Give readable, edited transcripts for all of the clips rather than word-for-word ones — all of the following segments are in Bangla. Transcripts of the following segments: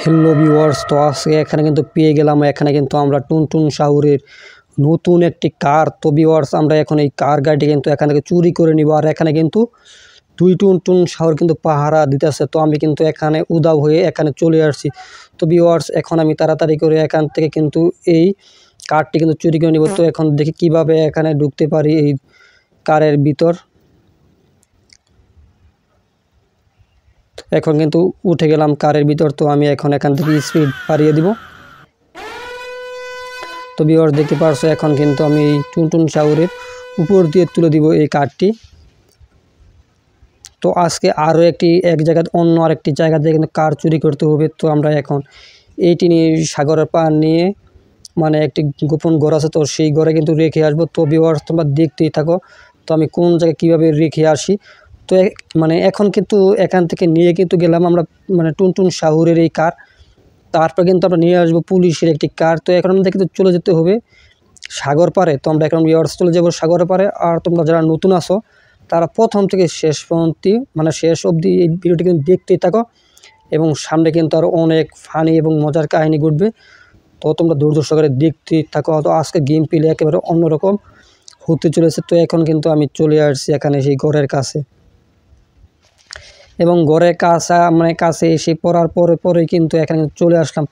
হ্যালো ভিউয়ার্স, তো আজকে এখানে কিন্তু পেয়ে গেলাম। এখানে কিন্তু আমরা টুনটুন শাহুরের নতুন একটি কার। তো ভিউয়ার্স, আমরা এখন এই কার গাড়িটি কিন্তু এখান থেকে চুরি করে নিব। আর এখানে কিন্তু দুই টুনটুন শাহুর কিন্তু পাহারা দিতেছে। তো আমি কিন্তু এখানে উধাও হয়ে এখানে চলে আসছি। তো ভিউয়ার্স, এখন আমি তাড়াতাড়ি করে এখান থেকে কিন্তু এই কারটি কিন্তু চুরি করে নিব। তো এখন দেখি কিভাবে এখানে ঢুকতে পারি এই কারের ভিতর। এখন কিন্তু উঠে গেলাম কারের ভিতর। তো আমি এখন এখান থেকে স্পিড বাড়িয়ে দিব। তো ভিউয়ার্স, দেখতে পারছো এখন কিন্তু আমি এই টুনটুন শাহুরের উপর দিয়ে তুলে দিব এই কারটি। তো আজকে আরও এক জায়গা অন্য আরেকটি জায়গা থেকে কিন্তু কার চুরি করতে হবে। তো আমরা এখন এইটি নিয়ে সাগরের পার নিয়ে মানে একটি গোপন ঘর আছে, তো সেই ঘরে কিন্তু রেখে আসবো। তো ভিউয়ার্স, তোমরা দেখতেই থাকো তো আমি কোন জায়গায় কীভাবে রেখে আসি। তো মানে এখন কিন্তু এখান থেকে নিয়ে কিন্তু গেলাম আমরা মানে টুনটুন শাহুরের এই কার। তারপর কিন্তু আমরা নিয়ে আসবো পুলিশের একটি কার। তো এখন আমাদের কিন্তু চলে যেতে হবে সাগর পারে। তো আমরা এখন ভিউয়ার্স চলে যাবো সাগর পারে। আর তোমরা যারা নতুন আসো তারা প্রথম থেকে শেষ পর্যন্ত মানে শেষ অবধি এই ভিডিওটি কিন্তু দেখতেই থাকো, এবং সামনে কিন্তু আরও অনেক ফানি এবং মজার কাহিনী ঘটবে। তো তোমরা ধৈর্য সহকারে দেখতেই থাকো। তো আজকে গেম প্লে একেবারে অন্যরকম হতে চলেছে। তো এখন কিন্তু আমি চলে আসছি এখানে সেই ঘরের কাছে, এবং ঘরের কাছে এসে পড়ার পরেই কিন্তু এখানে চলে আসলাম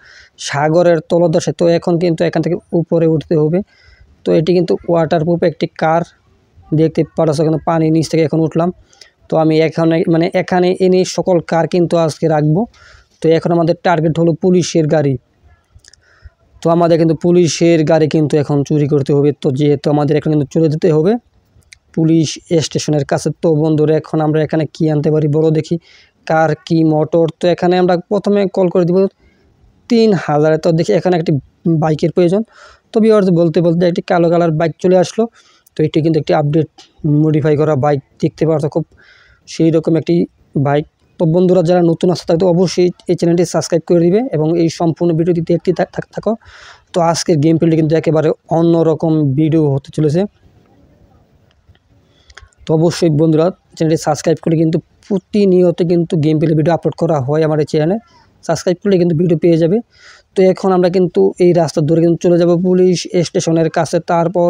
সাগরের তলদেশে। তো এখন কিন্তু এখান থেকে উপরে উঠতে হবে। তো এটি কিন্তু ওয়াটারপ্রুফ একটি কার, দেখতে পারছো কিন্তু পানির নিচ থেকে এখন উঠলাম। তো আমি এখানে এনে সকল কার কিন্তু আজকে রাখবো। তো এখন আমাদের টার্গেট হলো পুলিশের গাড়ি। তো আমাদের কিন্তু পুলিশের গাড়ি কিন্তু এখন চুরি করতে হবে। তো যেহেতু আমাদের এখন কিন্তু চলে যেতে হবে পুলিশ স্টেশনের কাছে। তো বন্ধুরা, এখন আমরা এখানে কি আনতে পারি বলো দেখি, কার কি মোটর। তো এখানে আমরা প্রথমে কল করে দিব 3000। তো দেখি এখানে একটি বাইকের প্রয়োজন। তো ভিউয়ার্স, বলতে বলতে একটি কালো কালার বাইক চলে আসলো। তো এটি কিন্তু একটি আপডেট মডিফাই করা বাইক, দেখতে পারছো খুব সেই রকম একটি বাইক। তো বন্ধুরা, যারা নতুন আসতে থাকতো অবশ্যই এই চ্যানেলটি সাবস্ক্রাইব করে দিবে এবং এই সম্পূর্ণ ভিডিওটি দেখতে থাকো। তো আজকের গেম প্লেটি কিন্তু একেবারে অন্যরকম ভিডিও হতে চলেছে। তো অবশ্যই বন্ধুরা, চ্যানেলটি সাবস্ক্রাইব করে কিন্তু প্রতিনিয়ত কিন্তু গেম প্লে ভিডিও আপলোড করা হয় আমার এই চ্যানেলে। সাবস্ক্রাইব করলে কিন্তু ভিডিও পেয়ে যাবে। তো এখন আমরা কিন্তু এই রাস্তা ধরে কিন্তু চলে যাব পুলিশ স্টেশনের কাছে। তারপর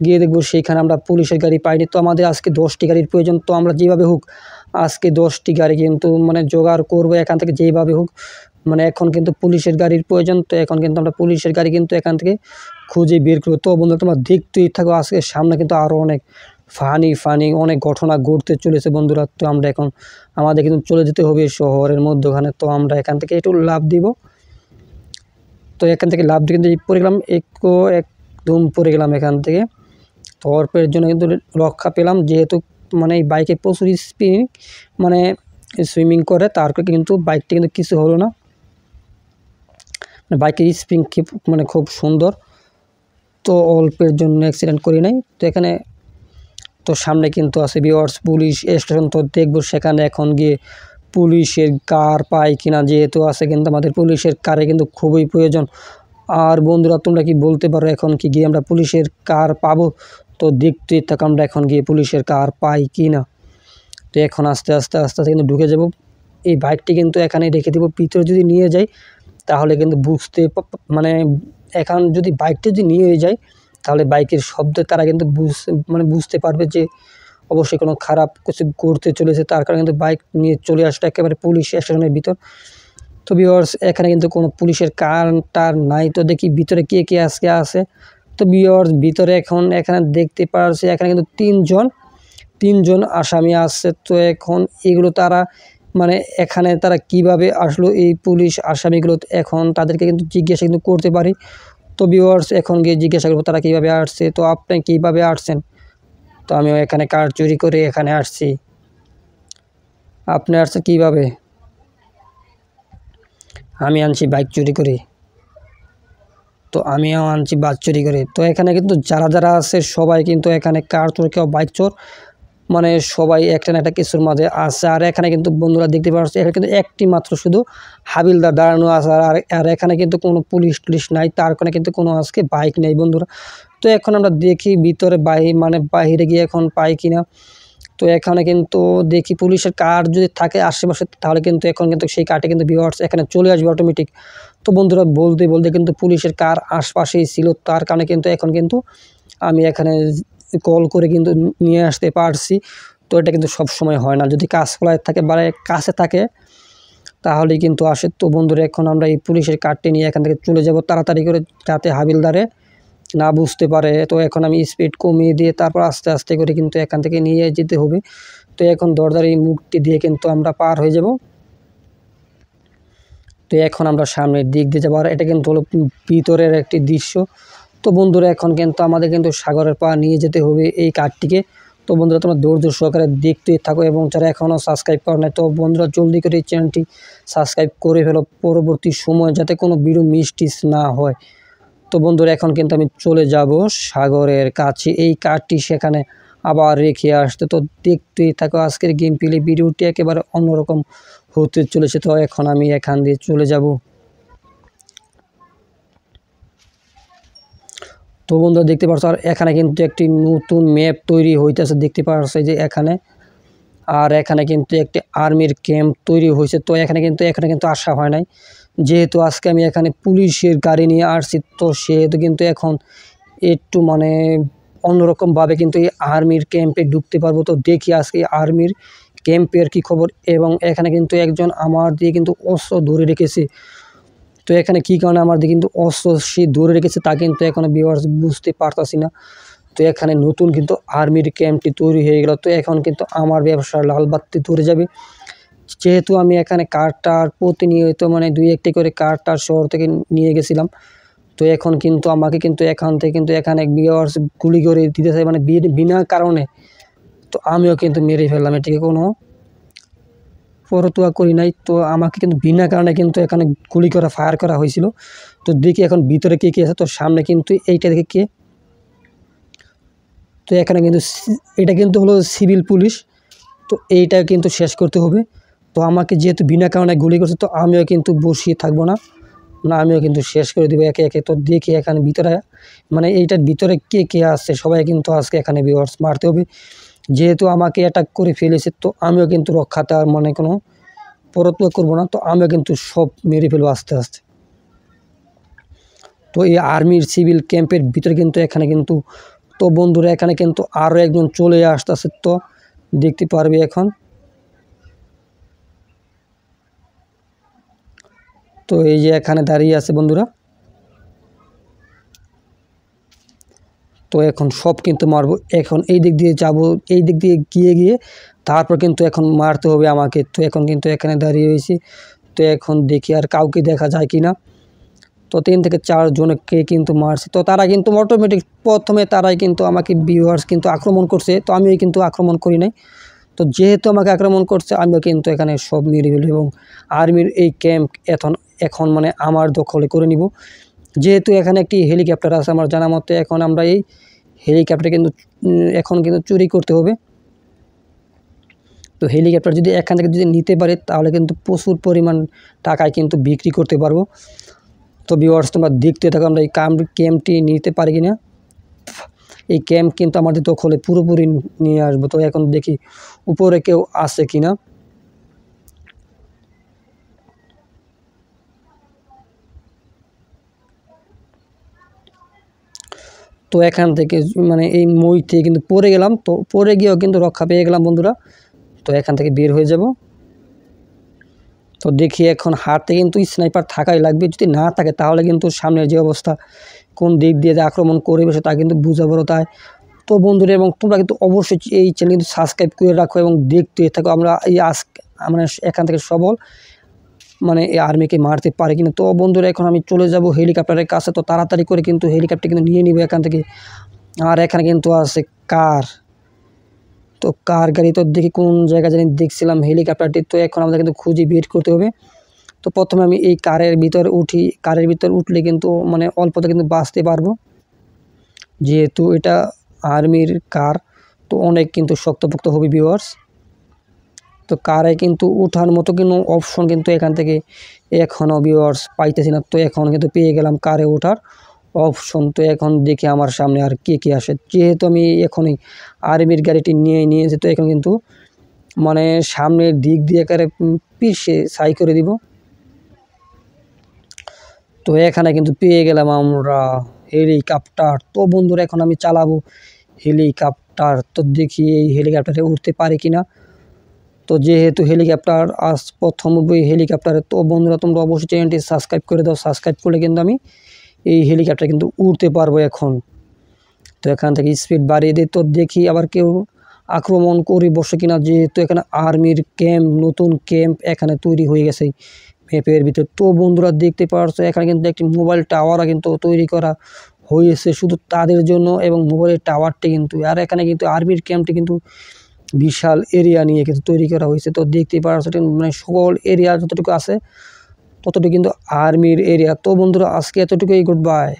গিয়ে দেখব সেইখানে আমরা পুলিশের গাড়ি পাইনি। তো আমাদের আজকে 10টি গাড়ির প্রয়োজন। তো আমরা যেভাবে হোক আজকে 10টি গাড়ি কিন্তু মানে জোগাড় করবো এখান থেকে, যেভাবে হোক। মানে এখন কিন্তু পুলিশের গাড়ির প্রয়োজন। তো এখন কিন্তু আমরা পুলিশের গাড়ি কিন্তু এখান থেকে খুঁজে বের করবো। তো বন্ধুরা, তোমরা দেখতেই থাকো, আজকে সামনে কিন্তু আরও অনেক ফানি অনেক ঘটনা ঘটতে চলেছে বন্ধুরা। তো আমরা এখন আমাদের কিন্তু চলে যেতে হবে শহরের মধ্যখানে। তো আমরা এখান থেকে একটু লাভ দিব। তো এখান থেকে লাভ দিয়ে কিন্তু পড়ে গেলাম, একদম পড়ে গেলাম এখান থেকে। তো অল্পের জন্য কিন্তু রক্ষা পেলাম, যেহেতু মানে এই বাইকে প্রচুর স্পিড মানে সুইমিং করে, তারপরে কিন্তু বাইকটি কিন্তু কিছু হলো না। বাইকের স্পিড মানে খুব সুন্দর। তো অল্পের জন্য অ্যাক্সিডেন্ট করি নাই। তো এখানে তো সামনে কিন্তু আছে ভিউয়ার্স পুলিশ স্টেশন। তো দেখবো সেখানে এখন গিয়ে পুলিশের কার পাই কিনা, যেহেতু আছে কিন্তু আমাদের পুলিশের কারে কিন্তু খুবই প্রয়োজন। আর বন্ধুরা, তোমরা কি বলতে পারো এখন কি গিয়ে আমরা পুলিশের কার পাবো? তো দেখতে থাকো আমরা এখন গিয়ে পুলিশের কার পাই কি না। তো এখন আস্তে আস্তে কিন্তু ঢুকে যাব। এই বাইকটি কিন্তু এখানে রেখে দেবো। ভিতরে যদি নিয়ে যাই তাহলে কিন্তু মানে এখন যদি বাইকটি যদি নিয়ে যায় তাহলে বাইকের শব্দে তারা কিন্তু বুঝতে পারবে যে অবশ্যই কোনো খারাপ কিছু করতে চলেছে। তার কারণে কিন্তু বাইক নিয়ে চলে আসলো একেবারে পুলিশ স্টেশনের ভিতর। তো ভিউয়ার্স, এখানে কিন্তু কোনো পুলিশের কার নাই। তো দেখি ভিতরে কে আজকে আছে। তো ভিউয়ার্স, ভিতরে এখানে দেখতে পাচ্ছি এখানে কিন্তু তিনজন আসামি আছে। তো এখন এগুলো তারা মানে এখানে তারা কিভাবে আসলো এই পুলিশ আসামিগুলো, এখন তাদেরকে কিন্তু জিজ্ঞাসা কিন্তু করতে পারি। তো ভিউয়ার্স, এখন গিয়ে জিজ্ঞাসা করবো তারা কীভাবে আসছে। তো আপনি কীভাবে আসছেন? তো আমিও এখানে কার চুরি করে এখানে আসছি। আপনি আসছে কীভাবে? আমি আনছি বাইক চুরি করে। তো আমিও আনছি বাইক চুরি করে। তো এখানে কিন্তু যারা আছে সবাই কিন্তু এখানে কার চোর কেউ বাইক চোর, মানে সবাই একটা না একটা কিছুর মাঝে আছে। আর এখানে কিন্তু বন্ধুরা দেখতে পাচ্ছি এখানে কিন্তু একটি মাত্র শুধু হাবিলদার দাঁড়ানো আছে। আর এখানে কিন্তু কোনো পুলিশ নাই, তার কারণে কিন্তু কোনো আজকে বাইক নেই বন্ধুরা। তো এখন আমরা দেখি ভিতরে বাহিরে গিয়ে এখন পাই কিনা। তো এখানে কিন্তু দেখি পুলিশের কার যদি থাকে আশেপাশে, তাহলে কিন্তু এখন কিন্তু সেই কারটি কিন্তু ভিউয়ার্স এখানে চলে আসবে অটোমেটিক। তো বন্ধুরা বলতে বলতে কিন্তু পুলিশের কার আশপাশেই ছিল, তার কারণে কিন্তু এখন কিন্তু আমি এখানে কল করে কিন্তু নিয়ে আসতে পারছি। তো এটা কিন্তু সব সময় হয় না, যদি কাঁচকলায় থাকে বা কাছে থাকে তাহলেই কিন্তু আসে। তো বন্ধুরা এখন আমরা এই পুলিশের কারটি নিয়ে এখান থেকে চলে যাব তাড়াতাড়ি করে, যাতে হাবিলদারে না বুঝতে পারে। তো এখন আমি স্পিড কমিয়ে দিয়ে তারপর আস্তে আস্তে করে কিন্তু এখান থেকে নিয়ে যেতে হবে। তো এখন দরজার এই মুখটি দিয়ে কিন্তু আমরা পার হয়ে যাব। তো এখন আমরা সামনের দিক দিয়ে যাবো, আর এটা কিন্তু হলো ভিতরের একটি দৃশ্য। তো বন্ধুরা এখন কিন্তু আমাদের কিন্তু সাগরের পাড় নিয়ে যেতে হবে এই কারটিকে। তো বন্ধুরা তোমরা ধৈর্য সহকারে দেখতেই থাকো, এবং যারা এখনও সাবস্ক্রাইব করে নাই, তো বন্ধুরা জলদি করে এই চ্যানেলটি সাবস্ক্রাইব করে ফেলো পরবর্তী সময় যাতে কোনো ভিডিও মিস না হয়। তো বন্ধুরা এখন কিন্তু আমি চলে যাব সাগরের কাছে, এই কারটি সেখানে আবার রেখে আসতে। তো দেখতেই থাকো, আজকের গেম প্লে ভিডিওটি একেবারে অন্যরকম হতে চলেছে। তো এখন আমি এখান দিয়ে চলে যাব। তো বন্ধুরা দেখতে পাচ্ছ, আর এখানে কিন্তু একটি নতুন ম্যাপ তৈরি হইতেছে, দেখতে পাচ্ছ যে এখানে। আর এখানে কিন্তু একটি আর্মির ক্যাম্প তৈরি হয়েছে। তো এখানে কিন্তু আসা হয় নাই, যেহেতু আজকে আমি এখানে পুলিশের গাড়ি নিয়ে আসছি। তো সেহেতু কিন্তু এখন একটু মানে অন্যরকমভাবে কিন্তু এই আর্মির ক্যাম্পে ঢুকতে পারবো। তো দেখি আজকে আর্মির ক্যাম্পের কী খবর। এবং এখানে কিন্তু একজন আমার দিয়ে কিন্তু অস্ত্র ধরে রেখেছে। তো এখানে কী কারণে আমার দিয়ে কিন্তু অস্ত্র সে ধরে রেখেছে তা কিন্তু এখনও ভিউয়ার্স বুঝতে পারতাছি না। তো এখানে নতুন কিন্তু আর্মির ক্যাম্পটি তৈরি হয়ে গেল। তো এখন কিন্তু আমার ব্যবসার লাল বাতি ধরে যাবে, যেহেতু আমি এখানে কারটার প্রতিনিয়ত মানে 2-1টি করে কারটার শহর থেকে নিয়ে গেছিলাম। তো এখন কিন্তু আমাকে কিন্তু এখান থেকে কিন্তু এখানে ভিউয়ার্স গুলি করে দিতেছে, মানে বিনা কারণে। তো আমিও কিন্তু মেরে ফেললাম, এটিকে কোনো পরতুয়া করি নাই। তো আমাকে কিন্তু বিনা কারণে কিন্তু এখানে গুলি করা ফায়ার করা হয়েছিল। তো দেখি এখন ভিতরে কে আছে। তো সামনে কিন্তু এইটা দেখে কে। তো এখানে কিন্তু এটা কিন্তু হলো সিভিল পুলিশ। তো এইটা কিন্তু শেষ করতে হবে। তো আমাকে যেহেতু বিনা কারণে গুলি করছে, তো আমিও কিন্তু বসিয়ে থাকবো না, আমিও কিন্তু শেষ করে দেবো একে একে। তো দেখি এখানে ভিতরে মানে এইটার ভিতরে কে আছে, সবাই কিন্তু আজকে এখানে ভিউয়ার্স মারতে হবে, যেহেতু আমাকে অ্যাটাক করে ফেলেছে। তো আমিও কিন্তু রক্ষাতে আর মানে কোনো পরতুয়া করবো না, তো আমিও কিন্তু সব মেরে ফেলবো আস্তে আস্তে। তো এই আর্মির সিভিল ক্যাম্পের ভিতরে কিন্তু এখানে কিন্তু, তো বন্ধুরা এখানে কিন্তু আরও একজন চলে আসতেছে। তো দেখতে পারবে এখন। তো এই যে এখানে দাঁড়িয়ে আছে বন্ধুরা। তো এখন সব কিন্তু মারবো, এখন এই দিক দিয়ে যাব, এই দিক দিয়ে গিয়ে তারপর কিন্তু এখন মারতে হবে আমাকে। তো এখন কিন্তু এখানে দাঁড়িয়ে হয়েছি। তো এখন দেখি আর কাউকে দেখা যায় কি না। তো 3 থেকে 4 জনকে কিন্তু মারছে। তো তারা কিন্তু অটোমেটিক প্রথমে তারাই কিন্তু আমাকে ভিউয়ার্স কিন্তু আক্রমণ করছে। তো আমিও কিন্তু আক্রমণ করি নাই। তো যেহেতু আমাকে আক্রমণ করছে, আমিও কিন্তু এখানে সব মেরে ফেলব এবং আর্মির এই ক্যাম্প এখন মানে আমার দখলে করে নিব। যেহেতু এখানে একটি হেলিকপ্টার আছে আমার জানা মতে, এখন আমরা এই হেলিকপ্টার কিন্তু এখন কিন্তু চুরি করতে হবে। তো হেলিকপ্টার যদি এখান থেকে যদি নিতে পারে, তাহলে কিন্তু প্রচুর পরিমাণ টাকায় কিন্তু বিক্রি করতে পারবো। তো ভিউয়ার্স তোমরা দেখতে থাকো আমরা এই ক্যাম্পটি নিতে পারি কিনা। এই ক্যাম্প কিন্তু আমাদের দখলে পুরোপুরি নিয়ে আসবো। তো এখন দেখি উপরে কেউ আছে কিনা। তো এখান থেকে মানে এই মই থেকে কিন্তু পড়ে গেলাম। তো পড়ে গিয়েও কিন্তু রক্ষা পেয়ে গেলাম বন্ধুরা। তো এখান থেকে বের হয়ে যাব। তো দেখি এখন হাতে কিন্তু স্নাইপার থাকাই লাগবে, যদি না থাকে তাহলে কিন্তু সামনের যে অবস্থা, কোন দিক দিয়ে যে আক্রমণ করবে তা কিন্তু বুঝা বড় তাই। তো বন্ধুরা এবং তোমরা কিন্তু অবশ্যই এই চ্যানেল কিন্তু সাবস্ক্রাইব করে রাখো এবং দেখতে থাকো আমরা এই মানে এখান থেকে সবল মানে এই আর্মিকে মারতে পারে কিনা। তো বন্ধুরা এখন আমি চলে যাব হেলিকপ্টারের কাছে। তো তাড়াতাড়ি করে কিন্তু হেলিকপ্টার কিন্তু নিয়ে নিব এখান থেকে। আর এখানে কিন্তু আছে কার। তো কার গাড়ি তো দেখি কোন জায়গা জানি দেখছিলাম হেলিকপ্টারটি। তো এখন আমাদের কিন্তু খুঁজে বের করতে হবে। তো প্রথমে আমি এই কারের ভিতরে উঠি, কারের ভিতর উঠলে কিন্তু মানে অল্পতে কিন্তু বাঁচতে পারবো, যেহেতু এটা আর্মির কার। তো অনেক কিন্তু শক্তপোক্ত হবে ভিউয়ার্স। তো কারে কিন্তু ওঠার মতো কোনো অপশন কিন্তু এখান থেকে এখনও ভিউয়ার্স পাইতেছি না। তো এখন কিন্তু পেয়ে গেলাম কারে ওঠার অপশন। তো এখন দেখি আমার সামনে আর কে আসে। যেহেতু আমি এখনই আর্মির গাড়িটি নিয়েছি, তো এখন কিন্তু মানে সামনের দিক দিয়ে একেবারে পিষে ছাই করে দিব। তো এখানে কিন্তু পেয়ে গেলাম আমরা হেলিকপ্টার। তো বন্ধুরা এখন আমি চালাবো হেলিকপ্টার। তো দেখি এই হেলিকপ্টারে উঠতে পারি কিনা। তো যেহেতু হেলিকপ্টার আজ প্রথম হেলিকপ্টারে, তো বন্ধুরা তোমরা অবশ্যই চ্যানেলটি সাবস্ক্রাইব করে দাও। সাবস্ক্রাইব করলে কিন্তু আমি এই হেলিকপ্টার কিন্তু উড়তে পারবো এখন। তো এখান থেকে স্পিড বাড়িয়ে দিই। তো দেখি আবার কেউ আক্রমণ করে বসে কিনা। যেহেতু এখানে আর্মির ক্যাম্প, নতুন ক্যাম্প এখানে তৈরি হয়ে গেছে ম্যাপের ভিতর। তো বন্ধুরা দেখতে পাচ্ছ এখানে কিন্তু একটি মোবাইল টাওয়ারও কিন্তু তৈরি করা হয়েছে শুধু তাদের জন্য, এবং মোবাইলের টাওয়ারটি কিন্তু, আর এখানে কিন্তু আর্মির ক্যাম্পটি কিন্তু বিশাল এরিয়া নিয়ে কিন্তু তৈরি করা হয়েছে। তো দেখতে পাচ্ছ মানে সকল এরিয়া যতটুকু আছে ততটুকু কিন্তু আর্মির এরিয়া। তো বন্ধুরা আজকে এতটুকুই, গুড বাই।